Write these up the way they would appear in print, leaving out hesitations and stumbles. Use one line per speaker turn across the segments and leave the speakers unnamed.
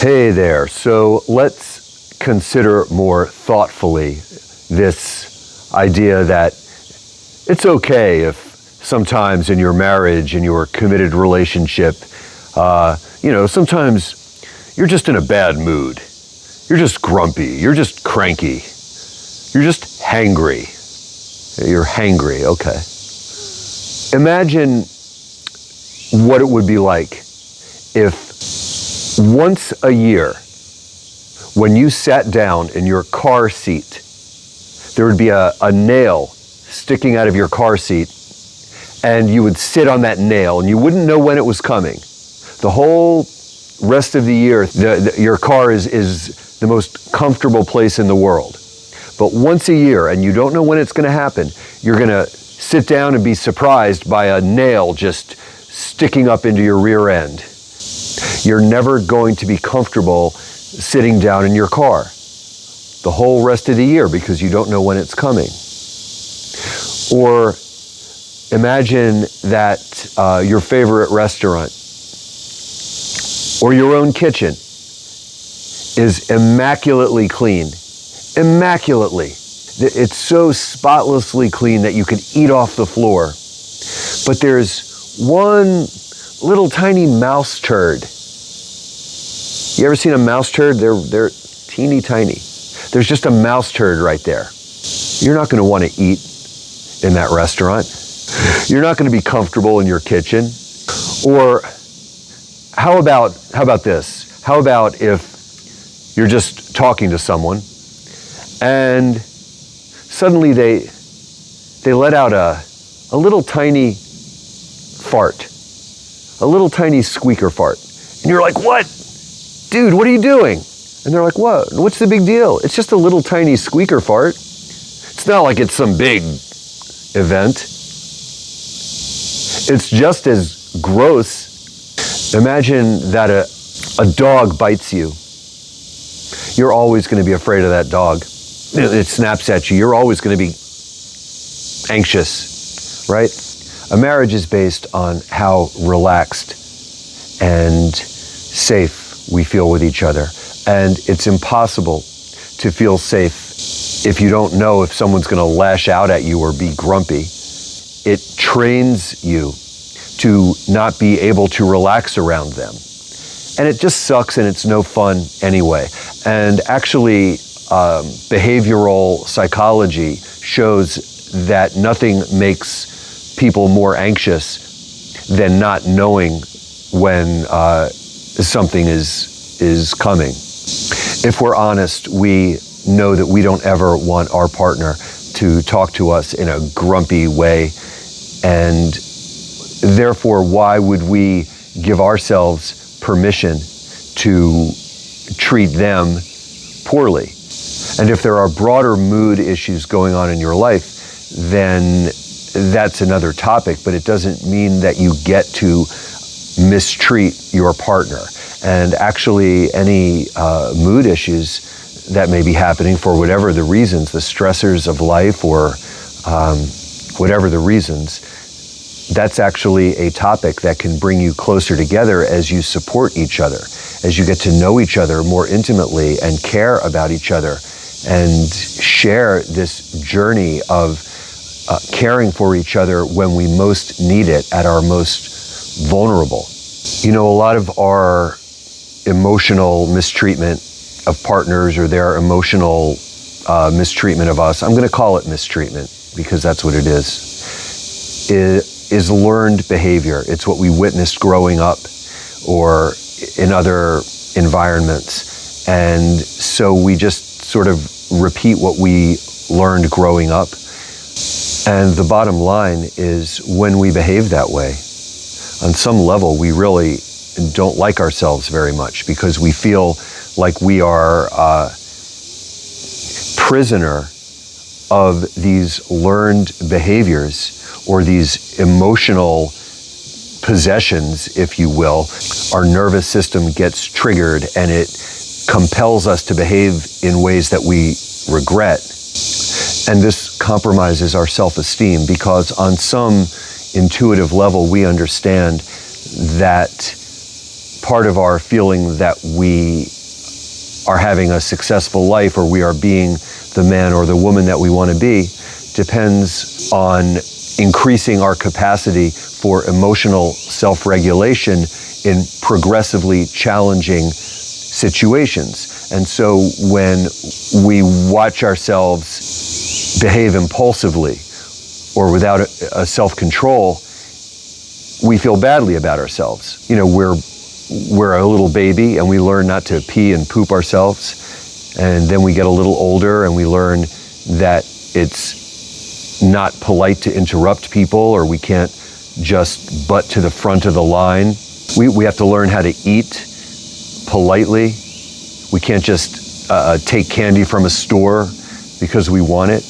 Hey there. So let's consider more thoughtfully this idea that it's okay if sometimes in your marriage, in your committed relationship, sometimes you're just in a bad mood. You're just grumpy. You're just cranky. You're just hangry. You're hangry, okay. Imagine what it would be like if once a year, when you sat down in your car seat, there would be a nail sticking out of your car seat, and you would sit on that nail, and you wouldn't know when it was coming. The whole rest of the year, your car is the most comfortable place in the world. But once a year, and you don't know when it's going to happen, you're going to sit down and be surprised by a nail just sticking up into your rear end. You're never going to be comfortable sitting down in your car the whole rest of the year because you don't know when it's coming. Or imagine that your favorite restaurant or your own kitchen is immaculately clean. Immaculately. It's so spotlessly clean that you could eat off the floor. But there's one little tiny mouse turd. You ever seen a mouse turd? They're teeny tiny. There's just a mouse turd right there. You're not going to want to eat in that restaurant. You're not going to be comfortable in your kitchen. Or how about this? How about if you're just talking to someone and suddenly they let out a little tiny fart, a little tiny squeaker fart. And you're like, what? Dude, what are you doing? And they're like, what? What's the big deal? It's just a little tiny squeaker fart. It's not like it's some big event. It's just as gross. Imagine that a dog bites you. You're always going to be afraid of that dog. It snaps at you. You're always going to be anxious, right? A marriage is based on how relaxed and safe we feel with each other. And it's impossible to feel safe if you don't know if someone's going to lash out at you or be grumpy. It trains you to not be able to relax around them. And it just sucks and it's no fun anyway. And actually, behavioral psychology shows that nothing makes people more anxious than not knowing when something is coming. If we're honest, we know that we don't ever want our partner to talk to us in a grumpy way, and therefore, why would we give ourselves permission to treat them poorly? And if there are broader mood issues going on in your life, then that's another topic, but it doesn't mean that you get to mistreat your partner. And actually, any mood issues that may be happening for whatever the reasons, the stressors of life or whatever the reasons, that's actually a topic that can bring you closer together as you support each other, as you get to know each other more intimately and care about each other and share this journey of caring for each other when we most need it, at our most vulnerable. You know, a lot of our emotional mistreatment of partners or their emotional mistreatment of us, I'm going to call it mistreatment because that's what it is learned behavior. It's what we witnessed growing up or in other environments. And so we just sort of repeat what we learned growing up. And the bottom line is, when we behave that way, on some level, we really don't like ourselves very much because we feel like we are a prisoner of these learned behaviors or these emotional possessions, if you will. Our nervous system gets triggered and it compels us to behave in ways that we regret. And this compromises our self-esteem because on some intuitive level, we understand that part of our feeling that we are having a successful life or we are being the man or the woman that we want to be depends on increasing our capacity for emotional self-regulation in progressively challenging situations. And so when we watch ourselves behave impulsively or without a self-control, we feel badly about ourselves. You know, we're a little baby and we learn not to pee and poop ourselves. And then we get a little older and we learn that it's not polite to interrupt people, or we can't just butt to the front of the line. We have to learn how to eat politely. We can't just take candy from a store because we want it.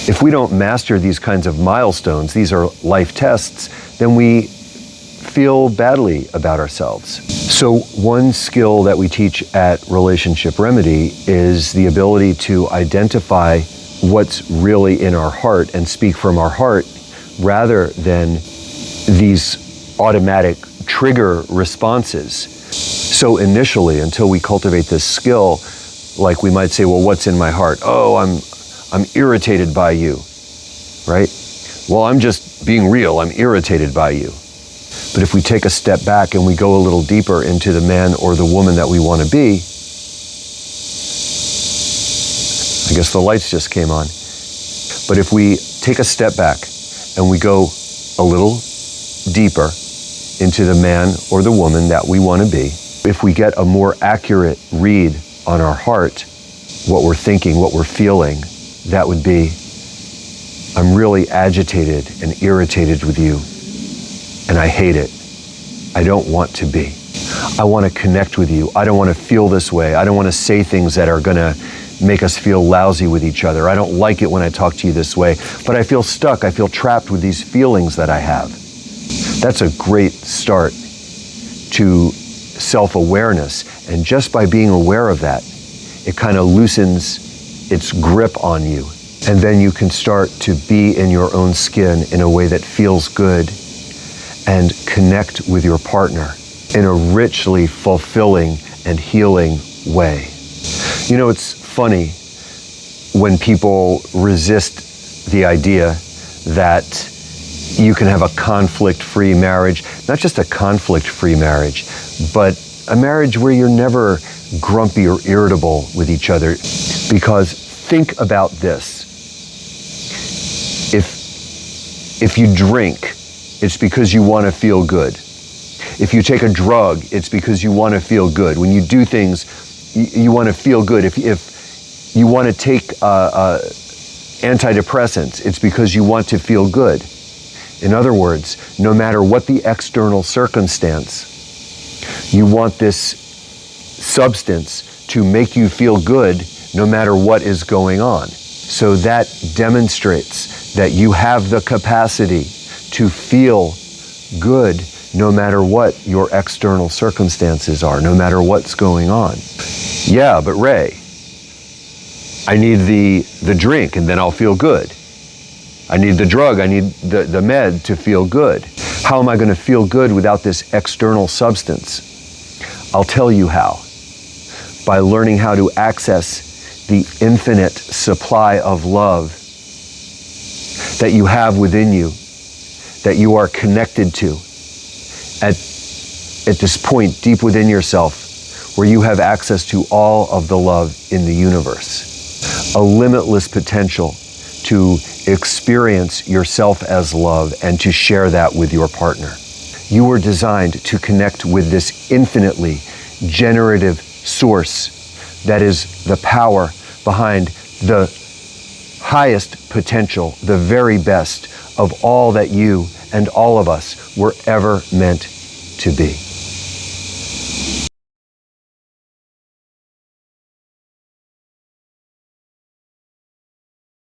If we don't master these kinds of milestones, these are life tests, then we feel badly about ourselves. So one skill that we teach at Relationship Remedy is the ability to identify what's really in our heart and speak from our heart rather than these automatic trigger responses. So initially, until we cultivate this skill, like we might say, well, what's in my heart? Oh, I'm irritated by you, right? Well, I'm just being real, I'm irritated by you. But if we take a step back and we go a little deeper into the man or the woman that we want to be, I guess the lights just came on. But if we take a step back and we go a little deeper into the man or the woman that we want to be, if we get a more accurate read on our heart, what we're thinking, what we're feeling, that would be, I'm really agitated and irritated with you, and I hate it. I don't want to be. I want to connect with you. I don't want to feel this way. I don't want to say things that are going to make us feel lousy with each other. I don't like it when I talk to you this way, but I feel stuck. I feel trapped with these feelings that I have. That's a great start to self-awareness. And just by being aware of that, it kind of loosens its grip on you. And then you can start to be in your own skin in a way that feels good and connect with your partner in a richly fulfilling and healing way. You know, it's funny when people resist the idea that you can have a conflict-free marriage, not just a conflict-free marriage, but a marriage where you're never grumpy or irritable with each other. Because think about this. If you drink, it's because you want to feel good. If you take a drug, it's because you want to feel good. When you do things, you want to feel good. If you want to take antidepressants, it's because you want to feel good. In other words, no matter what the external circumstance, you want this substance to make you feel good no matter what is going on. So that demonstrates that you have the capacity to feel good no matter what your external circumstances are, no matter what's going on. Yeah, but Ray, I need the drink and then I'll feel good. I need the drug, I need the med to feel good. How am I going to feel good without this external substance? I'll tell you how. By learning how to access the infinite supply of love that you have within you, that you are connected to at this point deep within yourself, where you have access to all of the love in the universe. A limitless potential to experience yourself as love and to share that with your partner. You were designed to connect with this infinitely generative source that is the power behind the highest potential, the very best of all that you and all of us were ever meant to be.